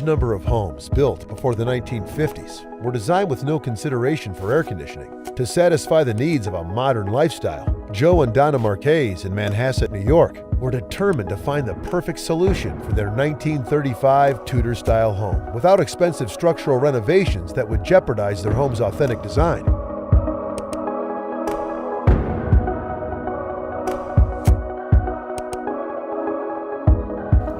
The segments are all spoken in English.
number of homes built before the 1950s were designed with no consideration for air conditioning. To satisfy the needs of a modern lifestyle, Joe and Donna Marquez in Manhasset, New York, were determined to find the perfect solution for their 1935 Tudor-style home without expensive structural renovations that would jeopardize their home's authentic design.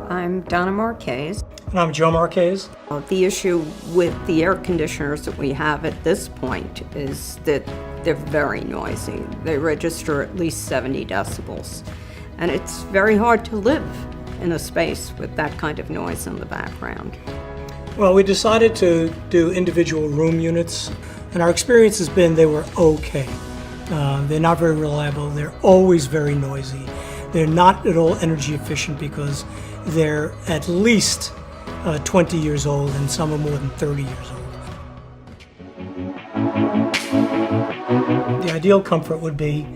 I'm Donna Marquez. And I'm Joe Marquez. The issue with the air conditioners that we have at this point is that they're very noisy. They register at least 70 decibels. And it's very hard to live in a space with that kind of noise in the background. Well, we decided to do individual room units, and our experience has been they were okay. They're not very reliable. They're always very noisy. They're not at all energy efficient because they're at least 20 years old, and some are more than 30 years old. The ideal comfort would be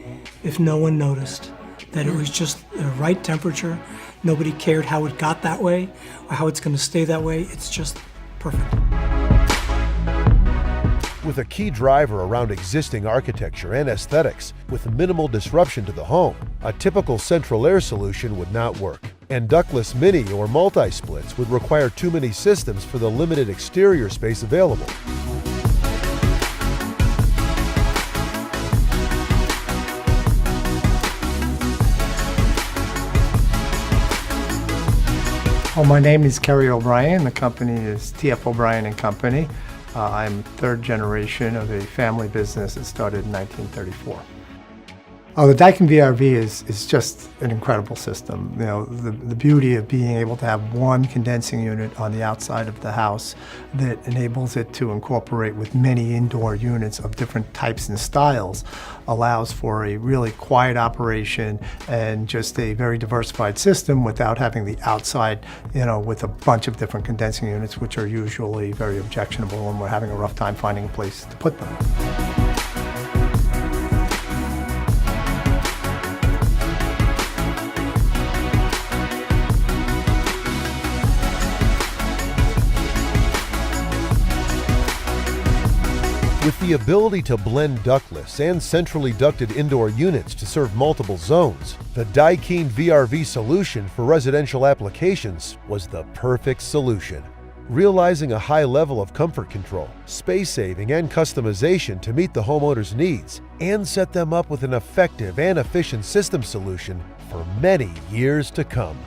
if no one noticed, that it was just the right temperature. Nobody cared how it got that way or how it's going to stay that way. It's just perfect. With a key driver around existing architecture and aesthetics, with minimal disruption to the home, a typical central air solution would not work. And ductless mini or multi-splits would require too many systems for the limited exterior space available. Well, my name is Kerry O'Brien. The company is TF O'Brien and Company. I'm third generation of a family business that started in 1934. The Daikin VRV is just an incredible system. You know, the beauty of being able to have one condensing unit on the outside of the house that enables it to incorporate with many indoor units of different types and styles allows for a really quiet operation and just a very diversified system without having the outside, you know, with a bunch of different condensing units, which are usually very objectionable, and we're having a rough time finding a place to put them. With the ability to blend ductless and centrally ducted indoor units to serve multiple zones, the Daikin VRV solution for residential applications was the perfect solution. Realizing a high level of comfort control, space saving, and customization to meet the homeowner's needs, and set them up with an effective and efficient system solution for many years to come.